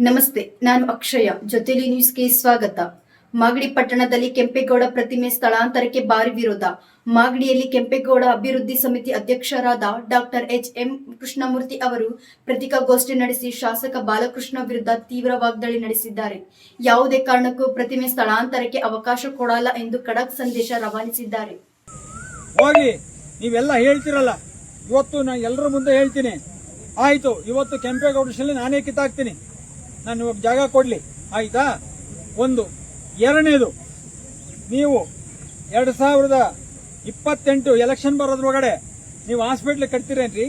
ನಮಸ್ತೆ, ನಾನು ಅಕ್ಷಯ. ಜೊತೆಲಿ ನ್ಯೂಸ್ಗೆ ಸ್ವಾಗತ. ಮಾಗಡಿ ಪಟ್ಟಣದಲ್ಲಿ ಕೆಂಪೇಗೌಡ ಪ್ರತಿಮೆ ಸ್ಥಳಾಂತರಕ್ಕೆ ಭಾರಿ ವಿರೋಧ. ಮಾಗಡಿಯಲ್ಲಿ ಕೆಂಪೇಗೌಡ ಅಭಿವೃದ್ಧಿ ಸಮಿತಿ ಅಧ್ಯಕ್ಷರಾದ ಡಾಕ್ಟರ್ ಎಂ ಕೃಷ್ಣಮೂರ್ತಿ ಅವರು ಪತ್ರಿಕಾಗೋಷ್ಠಿ ನಡೆಸಿ ಶಾಸಕ ಬಾಲಕೃಷ್ಣ ವಿರುದ್ಧ ತೀವ್ರ ವಾಗ್ದಾಳಿ ನಡೆಸಿದ್ದಾರೆ. ಯಾವುದೇ ಕಾರಣಕ್ಕೂ ಪ್ರತಿಮೆ ಸ್ಥಳಾಂತರಕ್ಕೆ ಅವಕಾಶ ಕೊಡಲ್ಲ ಎಂದು ಖಡಕ್ ಸಂದೇಶ ರವಾನಿಸಿದ್ದಾರೆ. ಹೋಗಿ ನೀವೆಲ್ಲ ಹೇಳ್ತಿರಲ್ಲ, ಇವತ್ತು ನಾನು ಎಲ್ಲರ ಮುಂದೆ ಹೇಳ್ತೀನಿ. ಆಯ್ತು, ಇವತ್ತು ಕೆಂಪೇಗೌಡ ಶಿಲೆ ನಾನೇ ಕಿತ್ತಾಕ್ತೀನಿ. ನಾನು ಇವಾಗ ಜಾಗ ಕೊಡ್ಲಿ, ಆಯ್ತಾ? ಒಂದು. ಎರಡನೇದು, ನೀವು 2028 ಎಲೆಕ್ಷನ್ ಬರೋದ್ರೊಳಗಡೆ ನೀವು ಹಾಸ್ಪಿಟ್ಲ್ ಕಟ್ತೀರೇನ್ರಿ?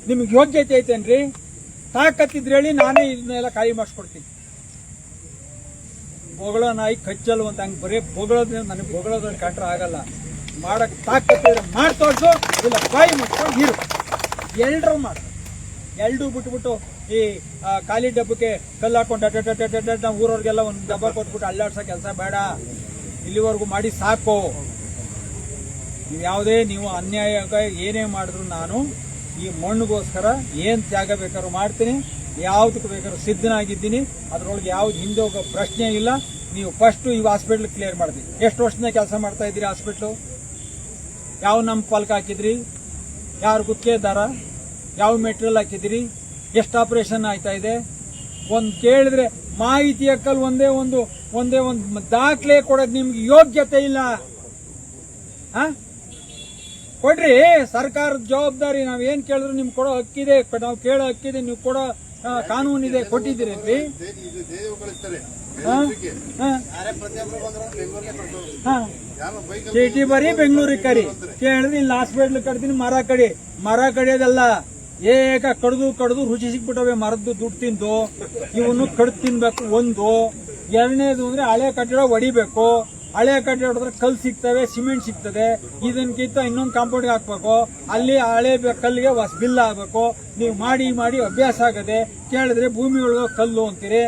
ನಿಮ್ಗೆ ಯೋಗ್ಯತೆ ಐತೇನ್ರಿ? ತಾಕತ್ತಿದ್ರೆ ಹೇಳಿ, ನಾನೇ ಇದನ್ನೆಲ್ಲ ಖಾಲಿ ಮಾಡಿಸ್ಕೊಡ್ತೀನಿ. ಬೊಗಳೋ ನಾಯಿ ಕಚ್ಚಲು ಅಂತ ಹಂಗೆ ಬರೀ ಬೊಗಳೋದ್ರೆ ನನಗೆ ಬೊಗಳೋದ್ರೆ ಕಂಡ್ರೆ ಆಗಲ್ಲ. ಮಾಡಕ್ ತಾಕತ್ತಿದ್ರೆ ಮಾಡಿ ತೋರಿಸು, ಇಲ್ಲ ಬಾಯಿ ಮಾಡ್ಕೊಂಡು ನೀರು ಎಲ್ರೂ ಮಾಡ. ಎಲ್ರೂ ಬಿಟ್ಬಿಟ್ಟು ಈ ಖಾಲಿ ಡಬ್ಬಕ್ಕೆ ಕಲ್ಲು ಹಾಕೊಂಡು ನಾವು ಊರವ್ರಿಗೆಲ್ಲ ಒಂದು ಡಬ್ಬ ಕೊಟ್ಬಿಟ್ಟು ಅಲ್ಲಾಡ್ಸೋ ಕೆಲಸ ಬೇಡ. ಇಲ್ಲಿವರೆಗೂ ಮಾಡಿ ಸಾಕು. ನೀವು ಅನ್ಯಾಯ ಏನೇ ಮಾಡಿದ್ರು ನಾನು ಈ ಮಣ್ಣಿಗೋಸ್ಕರ ಏನ್ ತ್ಯಾಗ ಬೇಕಾದ್ರೂ ಮಾಡ್ತೀನಿ, ಯಾವ್ದಕ್ಕೆ ಬೇಕಾದ್ರೂ ಸಿದ್ಧನಾಗಿದ್ದೀನಿ. ಅದ್ರೊಳಗೆ ಯಾವ್ದು ಹಿಂದೆ ಹೋಗೋ ಪ್ರಶ್ನೆ ಇಲ್ಲ. ನೀವು ಫಸ್ಟ್ ಈ ಹಾಸ್ಪಿಟ್ಲ್ ಕ್ಲಿಯರ್ ಮಾಡ್ತೀವಿ. ಎಷ್ಟು ವರ್ಷದಿಂದ ಕೆಲಸ ಮಾಡ್ತಾ ಇದ್ದೀರಿ ಹಾಸ್ಪಿಟ್ಲು? ಯಾವ ನಮ್ಮ ಫಲಕ ಹಾಕಿದ್ರಿ? ಯಾರು ಗುತ್ತಿಗೆದಾರ? ಯಾವ ಮೆಟೀರಿಯಲ್ ಹಾಕಿದಿರಿ? ಎಷ್ಟು ಆಪರೇಷನ್ ಆಯ್ತಾ ಇದೆ? ಒಂದ್ ಕೇಳಿದ್ರೆ ಮಾಹಿತಿ ಅಕ್ಕಲ್ ಒಂದೇ ಒಂದು ದಾಖಲೆ ಕೊಡೋದು ನಿಮ್ಗೆ ಯೋಗ್ಯತೆ ಇಲ್ಲ. ಕೊಡ್ರಿ, ಸರ್ಕಾರದ ಜವಾಬ್ದಾರಿ. ನಾವೇನ್ ಕೇಳಿದ್ರು ನಿಮ್ಗೆ ಕೊಡೋ ಹಕ್ಕಿದೆ, ನಾವು ಕೇಳೋ ಹಕ್ಕಿದೆ, ನೀವು ಕೊಡೋ ಕಾನೂನಿದೆ, ಕೊಟ್ಟಿದ್ದೀರಿ. ಚೀಟಿ ಬರೀ ಬೆಂಗಳೂರಿಗೆ ಕರಿ ಕೇಳಿದ್ರೆ ಇಲ್ಲಿ ಹಾಸ್ಪಿಟ್ಲ್ ಕಟ್ತೀನಿ, ಮರ ಕಡಿಯೋದಲ್ಲ. ಏಕ ಕಡ್ದು ರುಚಿ ಸಿಕ್ಬಿಟ್ಟವೆ ಮರದ್ದು ದುಡ್ಡು ತಿಂದು. ಇವನು ಕಡ್ದು ತಿನ್ಬೇಕು. ಒಂದು. ಎರಡನೇದು ಅಂದ್ರೆ ಹಳೆ ಕಟ್ಟಡ ಹೊಡಿಬೇಕು. ಹಳೆ ಕಟ್ಟಡ ಹೊಡೆದ್ರೆ ಕಲ್ಲು ಸಿಗ್ತವೆ, ಸಿಮೆಂಟ್ ಸಿಗ್ತದೆ. ಇದನ್ಕಿಂತ ಇನ್ನೊಂದು ಕಾಂಪೌಂಡ್ಗೆ ಹಾಕ್ಬೇಕು. ಅಲ್ಲಿ ಹಳೆ ಕಲ್ಲಿಗೆ ಹೊಸ ಬಿಲ್ ಆಗ್ಬೇಕು. ನೀವು ಮಾಡಿ ಅಭ್ಯಾಸ ಆಗದೆ. ಕೇಳಿದ್ರೆ ಭೂಮಿ ಒಳಗೆ ಕಲ್ಲು ಅಂತೀರಿ.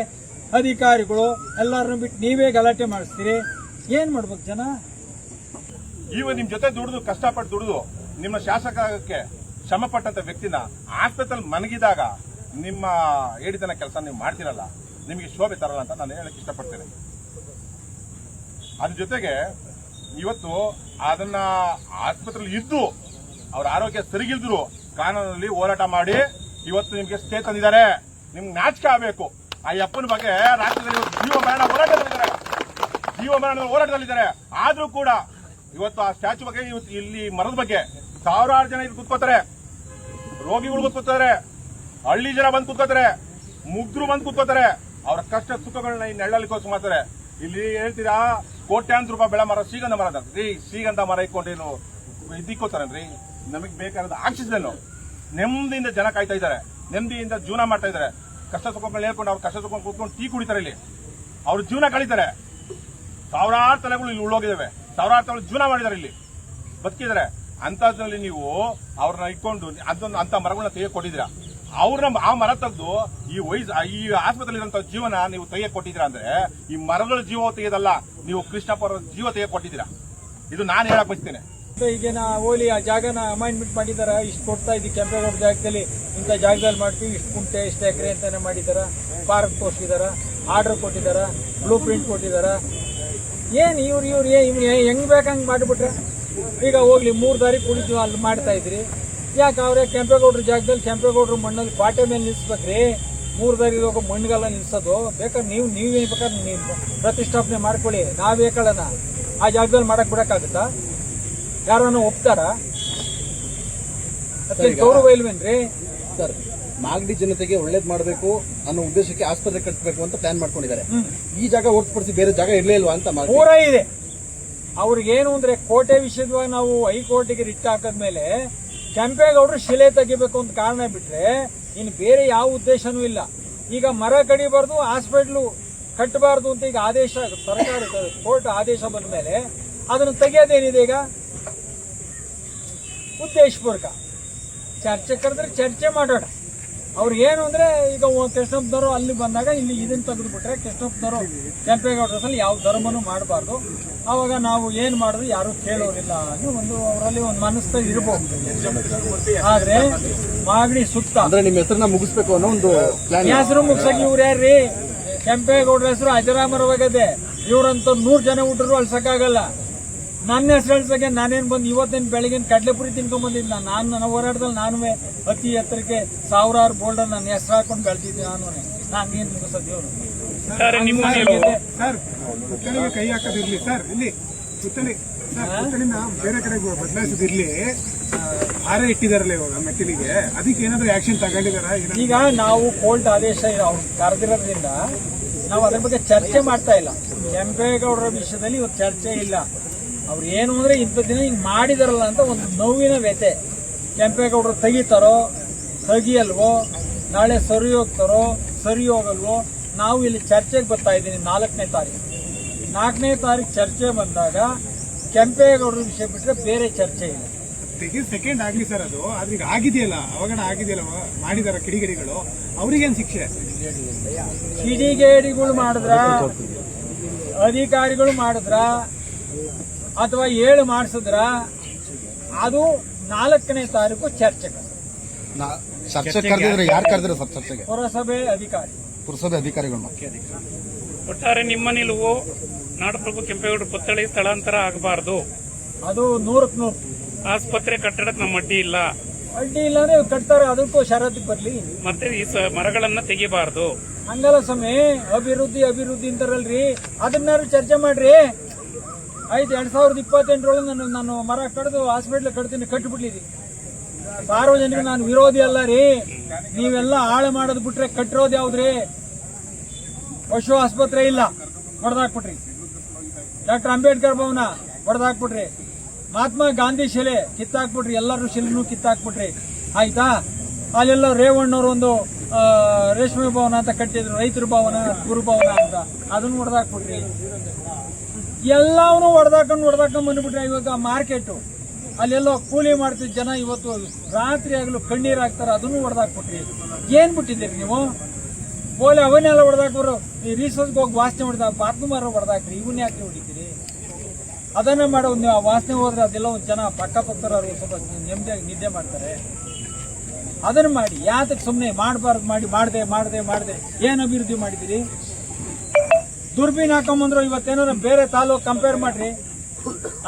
ಅಧಿಕಾರಿಗಳು ಎಲ್ಲಾರನ್ನು ಬಿಟ್ಟು ನೀವೇ ಗಲಾಟೆ ಮಾಡಿಸ್ತೀರಿ. ಏನ್ ಮಾಡ್ಬೇಕು ಜನ? ನಿಮ್ ಜೊತೆ ದುಡಿದು ಕಷ್ಟಪಟ್ಟು ದುಡಿದು ನಿಮ್ಮ ಶಾಸಕಕ್ಕೆ ಶ್ರಮ ಪಟ್ಟಂತ ವ್ಯಕ್ತಿನ ಆಸ್ಪತ್ರೆಯಲ್ಲಿ ಮನಗಿದಾಗ ನಿಮ್ಮ ಹೇಳಿದನ ಕೆಲಸ ನೀವು ಮಾಡ್ತಿರಲ್ಲ, ನಿಮಗೆ ಶೋಭೆ ತರಲ್ಲ ಅಂತ ನಾನು ಹೇಳಕ್ ಇಷ್ಟಪಡ್ತೇನೆ. ಅದ್ರ ಜೊತೆಗೆ ಇವತ್ತು ಅದನ್ನ ಆಸ್ಪತ್ರೆಯಲ್ಲಿ ಇದ್ದು ಅವ್ರ ಆರೋಗ್ಯ ಸರಿಗಿಲ್ದ್ರು ಕಾನೂನಲ್ಲಿ ಹೋರಾಟ ಮಾಡಿ ಇವತ್ತು ನಿಮ್ಗೆ ಸ್ಟೇ ತಂದಿದ್ದಾರೆ. ನಿಮ್ಗೆ ನಾಚಿಕೆ ಆಗಬೇಕು. ಆ ಅಪ್ಪನ ಬಗ್ಗೆ ರಾಜ್ಯದಲ್ಲಿ ಜೀವ ಮರಣ ಹೋರಾಟದಲ್ಲಿದ್ದಾರೆ. ಆದ್ರೂ ಕೂಡ ಇವತ್ತು ಆ ಸ್ಟ್ಯಾಚು ಬಗ್ಗೆ, ಇವತ್ತು ಇಲ್ಲಿ ಮರದ ಬಗ್ಗೆ ಸಾವಿರಾರು ಜನ ಇಲ್ಲಿ ಕೂತ್ಕೋತಾರೆ. ರೋಗಿಗಳು ಕೂತ್ಕೋತಾರೆ, ಹಳ್ಳಿ ಜನ ಬಂದು ಕೂತ್ಕೋತಾರೆ, ಮುಗ್ಧರು ಬಂದು ಕೂತ್ಕೋತಾರೆ. ಅವರ ಕಷ್ಟ ಸುಖಗಳನ್ನ ಈ ನೆಳ್ಳಲಿಕ್ಕೋಸ್ಕರ ಮಾಡ್ತಾರೆ. ಇಲ್ಲಿ ಹೇಳ್ತೀರಾ ಕೋಟ್ಯಾಂತರ ರೂಪಾಯಿ ಬೆಳೆ ಮರ, ಶ್ರೀಗಂಧ ಮರ ಅದ್ರಿ. ಶ್ರೀಗಂಧ ಮರ ಇಟ್ಕೊಂಡೇನು ಇದಿಕ್ಕೋತಾರನ್ರಿ? ನಮಗ್ ಬೇಕಾದ ಆಕ್ಸಿಜನ್. ನೆಮ್ಮದಿಯಿಂದ ಜನ ಕಾಯ್ತಾ ಇದ್ದಾರೆ, ನೆಮ್ಮದಿಯಿಂದ ಜೀವನ ಮಾಡ್ತಾ ಇದ್ದಾರೆ. ಕಷ್ಟ ಸುಖಗಳನ್ನ ಹೇಳ್ಕೊಂಡು ಅವ್ರು ಕಷ್ಟ ಸುಖ ಕೂತ್ಕೊಂಡು ಟೀ ಕುಡಿತಾರೆ. ಇಲ್ಲಿ ಅವ್ರ ಜೀವನ ಕಳೀತಾರೆ. ಸಾವಿರಾರು ತಲೆಗಳು ಇಲ್ಲಿ ಉಳ್ಳೋಗಿದ್ದಾವೆ. ಸಾವಿರಾರು ತಲೆಗಳು ಜೀವನ ಮಾಡಿದ್ದಾರೆ, ಇಲ್ಲಿ ಬದುಕಿದ್ದಾರೆ. ಅಂತದ್ರಲ್ಲಿ ನೀವು ಅವ್ರನ್ನ ಇಟ್ಕೊಂಡು ಅಂತ ಮರಗಳನ್ನ ತೆಗೆದು ಕೊಟ್ಟಿದ್ದೀರಾ. ಅವ್ರನ್ನ ಆ ಮರ ತೆಗೆದು ಈ ಆಸ್ಪತ್ರೆ ಇರುವಂತ ಜೀವನ ನೀವು ತೆಗೆದು ಕೊಟ್ಟಿದ್ದೀರಾ ಅಂದ್ರೆ ಈ ಮರಗಳ ಜೀವ ತೆಗೆದಲ್ಲ, ನೀವು ಕೃಷ್ಣಪ್ಪರ ಜೀವ ತೆಗೆದು ಕೊಟ್ಟಿದ್ದೀರಾ. ಇದು ನಾನು ಹೇಳಕ್ ಬಯಸ್ತೇನೆ. ಈಗೇನ ಓಲಿ ಆ ಜಾಗನ ಅಮೈನ್ಮೆಂಟ್ ಮಾಡಿದಾರ. ಇಷ್ಟು ಕೊಡ್ತಾ ಇದ್ದೀವಿ ಕೆಂಪೇಗೌಡ ಜಾಗದಲ್ಲಿ, ಇಂಥ ಜಾಗದಲ್ಲಿ ಮಾಡ್ತೀವಿ, ಇಷ್ಟು ಕುಂಟೆ ಇಷ್ಟು ಎಕರೆ ಅಂತಾನೆ ಮಾಡಿದಾರ. ಪಾರ್ಕ್ ತೋರಿಸಿದಾರ, ಆರ್ಡರ್ ಕೊಟ್ಟಿದಾರ, ಬ್ಲೂ ಪ್ರಿಂಟ್ ಕೊಟ್ಟಿದಾರ. ಏನ್ ಇವ್ರು ಹೆಂಗ್ ಬೇಕಂಗ್ ಮಾಡಿಬಿಟ್ರೆ ಈಗ ಹೋಗ್ಲಿ 3 ದಾರಿ ಕುಡಿದು ಅಲ್ಲಿ ಮಾಡ್ತಾ ಇದ್ರಿ. ಯಾಕೆ ಅವ್ರೆ ಕೆಂಪೇಗೌಡ್ರ ಜಾಗದಲ್ಲಿ ಕೆಂಪೇಗೌಡ್ರ ಮಣ್ಣಲ್ಲಿ ಪಾಟೆ ಮೇಲೆ ನಿಲ್ಸ್ಬೇಕ್ರಿ? 3 ದಾರಿ ಹೋಗೋ ಮಣ್ಣಿಗೆಲ್ಲ ನಿಲ್ಸೋದು ಬೇಕಾದ್ರೆ ನೀವೇನ್ ಬೇಕಾದ್ರೆ ನೀವು ಪ್ರತಿಷ್ಠಾಪನೆ ಮಾಡ್ಕೊಳ್ಳಿ. ನಾವೇ ಕಳನ ಆ ಜಾಗದಲ್ಲಿ ಮಾಡಕ್ ಬಿಡಕ್ಕಾಗತ್ತಾ? ಯಾರನ್ನ ಒಪ್ತಾರ? ಗೌರವ ಇಲ್ವೇನ್ರಿ ಸರ್? ಮಾಗಡಿ ಜನತೆಗೆ ಒಳ್ಳೇದ್ ಮಾಡಬೇಕು ಅನ್ನೋ ಉದ್ದೇಶಕ್ಕೆ ಆಸ್ಪತ್ರೆ ಕಟ್ಟಿಸಬೇಕು ಅಂತ ಪ್ಲಾನ್ ಮಾಡ್ಕೊಂಡಿದ್ದಾರೆ. ಈ ಜಾಗ ಹೊರತುಪಡಿಸಿ ಬೇರೆ ಜಾಗ ಇರ್ಲೇ ಇಲ್ವಾ ಅಂತ? ಪೂರ ಇದೆ. ಅವ್ರಿಗೇನು ಅಂದ್ರೆ ಕೋಟೆ ವಿಷಯದವಾಗ ನಾವು ಹೈಕೋರ್ಟಿಗೆ ರಿಟ್ ಹಾಕದ್ಮೇಲೆ ಕೆಂಪೇಗೌಡರು ಶಿಲೆ ತೆಗಿಬೇಕು ಅಂತ ಕಾರಣ ಬಿಟ್ರೆ ಇನ್ನು ಬೇರೆ ಯಾವ ಉದ್ದೇಶನೂ ಇಲ್ಲ. ಈಗ ಮರ ಕಡಿಬಾರ್ದು, ಹಾಸ್ಪಿಟ್ಲು ಕಟ್ಟಬಾರ್ದು ಅಂತ ಈಗ ಆದೇಶ, ಸರ್ಕಾರ ಕೋರ್ಟ್ ಆದೇಶ ಬಂದ ಮೇಲೆ ಅದನ್ನು ತೆಗೆಯೋದೇನಿದೆ? ಈಗ ಉದ್ದೇಶಪೂರ್ವಕ ಚರ್ಚೆ ಕರೆದ್ರೆ ಚರ್ಚೆ ಮಾಡೋಣ. ಅವ್ರು ಏನು ಅಂದ್ರೆ ಈಗ ಕೃಷ್ಣಪ್ಪನವರು ಅಲ್ಲಿ ಬಂದಾಗ ಇಲ್ಲಿ ಇದನ್ನ ತೆಗೆದುಬಿಟ್ರೆ ಕೃಷ್ಣಪ್ಪನವರು ಕೆಂಪೇಗೌಡರಲ್ಲಿ ಯಾವ ಧರ್ಮನೂ ಮಾಡಬಾರ್ದು, ಅವಾಗ ನಾವು ಏನ್ ಮಾಡಿದ್ರು ಯಾರು ಕೇಳೋರಿಲ್ಲ ಅನ್ನೋ ಒಂದು ಅವರಲ್ಲಿ ಒಂದು ಮನಸ್ಸು ಇರಬಹುದು. ಆದ್ರೆ ಮಾಗಡಿ ಸುತ್ತ ಅಂದ್ರೆ ನಿಮ್ಮ ಹೆಸರನ್ನ ಮುಗಿಸ್ಬೇಕು ಅನ್ನೋ ಒಂದು ಪ್ಲಾನ್. ಹೆಸರು ಮುಗ್ಸಕ್ ಇವ್ರು ಯಾರ್ರಿ? ಕೆಂಪೇಗೌಡರ ಹೆಸರು ಅಜರಾಮರವಾಗದೆ. ಇವ್ರಂತ 100 ಜನ ಹುಟ್ಟರು ಅಳ್ಸಕ್ಕಾಗಲ್ಲ. ನನ್ನ ಹೆಸರು ಅಳ್ಸಕ್ಕೆ ನಾನೇನ್ ಬಂದು ಇವತ್ತೇನು ಬೆಳಗಿನ ಕಡ್ಲೆಪುರಿ ತಿನ್ಕೊಂಡ್ ಬಂದಿದ್ದ ನಾನು ಹೋರಾಟದಲ್ಲಿ ನಾನು ಅತಿ ಎತ್ತರಕ್ಕೆ ಸಾವಿರಾರು ಬೋಲ್ಡರ್ ನನ್ನ ಹೆಸರು ಹಾಕೊಂಡು ಬೆಳ್ತಿದ್ದೆ. ನಾನು ಏನ್ ಮುಗಿಸೋದು ಇವ್ರು ಸರ್ ಪುತ್ಥಳಿಗೆ ಕೈ ಹಾಕೋದಿರ್ಲಿ ಸರ್, ಇಲ್ಲಿ ಪುತ್ಥಳಿನ ಬೇರೆ ಕಡೆ ಬದಲಾಯಿಸೋದಿರ್ಲಿ. ಹಾರ ಇಟ್ಟಿದಾರಲ್ಲ ಇವಾಗ ಮೆಟ್ಟಿಲಿಗೆ, ಅದಕ್ಕೆ ಏನಾದ್ರು ಆಕ್ಷನ್ ತಗೊಂಡಿದಾರ? ಈಗ ನಾವು ಕೋರ್ಟ್ ಆದೇಶ ಅವ್ರು ಕರೆದಿರೋದ್ರಿಂದ ನಾವು ಅದ್ರ ಬಗ್ಗೆ ಚರ್ಚೆ ಮಾಡ್ತಾ ಇಲ್ಲ. ಕೆಂಪೇಗೌಡರ ವಿಷಯದಲ್ಲಿ ಇವತ್ತು ಚರ್ಚೆ ಇಲ್ಲ. ಅವ್ರು ಏನು ಅಂದ್ರೆ ಇಂಥ ದಿನ ಹಿಂಗ್ ಮಾಡಿದಾರಲ್ಲ ಅಂತ ಒಂದು ನೋವಿನ ವ್ಯತೆ. ಕೆಂಪೇಗೌಡರು ತೆಗಿತಾರೋ ತೆಗಿಯಲ್ವೋ, ನಾಳೆ ಸರಿ ಹೋಗ್ತಾರೋ ಸರಿ ಹೋಗಲ್ವೋ, ನಾವು ಇಲ್ಲಿ ಚರ್ಚೆಗೆ ಬರ್ತಾ ಇದ್ದೀನಿ. 4ನೇ ತಾರೀಕು ಚರ್ಚೆ ಬಂದಾಗ ಕೆಂಪೇಗೌಡರ ವಿಷಯ ಬಿಟ್ಟರೆ ಬೇರೆ ಚರ್ಚೆ ಇಲ್ಲ. ಸೆಕೆಂಡ್ ಆಗ್ಲಿ ಸರ್ ಅದು, ಆದ್ರೆ ಈಗ ಆಗಿದೆಯಲ್ಲ, ಅವಘಡ ಆಗಿದೆಯಲ್ಲ, ಮಾಡಿದಾರ ಕಿಡಿಗೇಡಿಗಳು, ಅವ್ರಿಗೇನ್ ಶಿಕ್ಷೆ? ಕಿಡಿಗೇಡಿಗಳು ಮಾಡಿದ್ರ, ಅಧಿಕಾರಿಗಳು ಮಾಡಿದ್ರ, ಅಥವಾ 7 ಮಾಡಿಸಿದ್ರ, ಅದು 4ನೇ ತಾರೀಕು ಚರ್ಚೆಗೆ. ಚರ್ಚೆ ಕರೆದಿದ್ರೆ ಯಾರು ಕರೆದಿರ ಸರ್ ಚರ್ಚೆಗೆ? ಪುರಸಭೆ ಅಧಿಕಾರಿ, ಪುರಸಭೆ ಅಧಿಕಾರಿಗಳು. ಒಟ್ಟಾರೆ ನಿಮ್ಮ ನಿಲುವು ನಾಡಪ್ರಭು ಕೆಂಪೇಗೌಡರ ಪುತ್ಥಳಿ ಸ್ಥಳಾಂತರ ಆಗಬಾರದು. ಅದು 100ಕ್ಕೆ 100. ಆಸ್ಪತ್ರೆ ಕಟ್ಟಡಕ್ಕೆ ನಮ್ಮ ಅಡ್ಡಿ ಇಲ್ಲ. ಅಡ್ಡಿ ಇಲ್ಲಾಂದ್ರೆ ಕಟ್ತಾರೆ, ಅದಕ್ಕೂ ಷರತ್ತಿಗೆ ಬರ್ಲಿ. ಮತ್ತೆ ಈ ಮರಗಳನ್ನ ತೆಗಿಬಾರದು. ಹಂಗಲ್ಲ ಸ್ವಾಮಿ, ಅಭಿವೃದ್ಧಿ ಅಂತಾರಲ್ರಿ, ಅದನ್ನಾರು ಚರ್ಚೆ ಮಾಡ್ರಿ. ಆಯ್ತು, 2028 ನಾನು ಮರ ಕಡ್ದು ಹಾಸ್ಪಿಟ್ಲ್ ಕಟ್ಟಿಬಿಡ್ಲಿರಿ. ಸಾರ್ವಜನಿಕ ನಾನು ವಿರೋಧಿ ಅಲ್ಲ ರೀ. ನೀವೆಲ್ಲ ಹಾಳು ಮಾಡೋದು ಬಿಟ್ರೆ ಕಟ್ಟಿರೋದು ಯಾವ್ದ್ರಿ? ಪಶು ಆಸ್ಪತ್ರೆ ಇಲ್ಲ, ಹೊಡೆದಾಕ್ಬಿಟ್ರಿ. ಡಾಕ್ಟರ್ ಅಂಬೇಡ್ಕರ್ ಭವನ ಹೊಡೆದಾಕ್ಬಿಟ್ರಿ. ಮಹಾತ್ಮ ಗಾಂಧಿ ಶಿಲೆ ಕಿತ್ತಾಕ್ಬಿಟ್ರಿ. ಎಲ್ಲರೂ ಶಿಲೆನೂ ಕಿತ್ತಾಕ್ಬಿಟ್ರಿ. ಆಯ್ತಾ? ಅಲ್ಲೆಲ್ಲ ರೇವಣ್ಣವ್ರು ಒಂದು ರೇಷ್ಮೆ ಭವನ ಅಂತ ಕಟ್ಟಿದ್ರು, ರೈತರ ಭವನ, ಗುರುಭವನ ಅಂತ, ಅದನ್ನು ಹೊಡೆದಾಕ್ಬಿಟ್ರಿ. ಎಲ್ಲವನ್ನೂ ಹೊಡೆದಾಕೊಂಡು ಬಂದ್ಬಿಟ್ರೆ ಇವಾಗ ಮಾರ್ಕೆಟ್ ಅಲ್ಲೆಲ್ಲೋ ಕೂಲಿ ಮಾಡ್ತಿದ್ದ ಜನ ಇವತ್ತು ರಾತ್ರಿ ಆಗಲು ಕಣ್ಣೀರ್ ಹಾಕ್ತಾರೆ, ಅದನ್ನು ಹೊಡೆದಾಕ್ಬಿಟ್ರಿ. ಏನ್ ಬಿಟ್ಟಿದ್ದೀರಿ ನೀವು? ಬೋಲೆ ಅವನ್ನೆಲ್ಲ ಹೊಡೆದಾಕ್ಬರು. ಈ ರೀಸೋರ್ಸ್ಗೆ ಹೋಗಿ ವಾಸನೆ ಹೊಡೆದ ಬಾತ್ಮರ ಹೊಡೆದಾಕ್ರಿ. ಇವನ್ನ ಯಾಕೆ ಹೊಡಿತೀರಿ? ಅದನ್ನೇ ಮಾಡೋದು ನೀವು. ಆ ವಾಸನೆ ಹೋದ್ರೆ ಅದೆಲ್ಲ ಒಂದು ಜನ ಪಕ್ಕಪಕ್ಕದವರು ಸ್ವಲ್ಪ ನೆಮ್ಮದಿಯಾಗಿ ನಿದ್ದೆ ಮಾಡ್ತಾರೆ. ಅದನ್ನ ಮಾಡಿ. ಯಾತಕ್ಕೆ ಸುಮ್ಮನೆ ಮಾಡಬಾರ್ದು ಮಾಡದೆ ಏನ್ ಅಭಿವೃದ್ಧಿ ಮಾಡಿದಿರಿ? ದುರ್ಬೀನ್ ಹಾಕೊಂಬಂದ್ರು. ಇವತ್ತೇನಾರ ಬೇರೆ ತಾಲೂಕು ಕಂಪೇರ್ ಮಾಡ್ರಿ.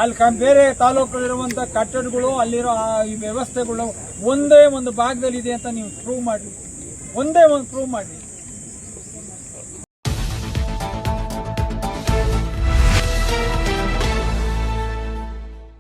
ಅಲ್ಲಿ ಬೇರೆ ತಾಲೂಕಲ್ಲಿರುವಂತ ಕಟ್ಟಡಗಳು, ಅಲ್ಲಿರೋ ಈ ವ್ಯವಸ್ಥೆಗಳು ಒಂದೇ ಒಂದು ಭಾಗದಲ್ಲಿ ಇದೆ ಅಂತ ನೀವು ಪ್ರೂವ್ ಮಾಡ್ರಿ. ಒಂದೇ ಒಂದು ಪ್ರೂವ್ ಮಾಡ್ರಿ.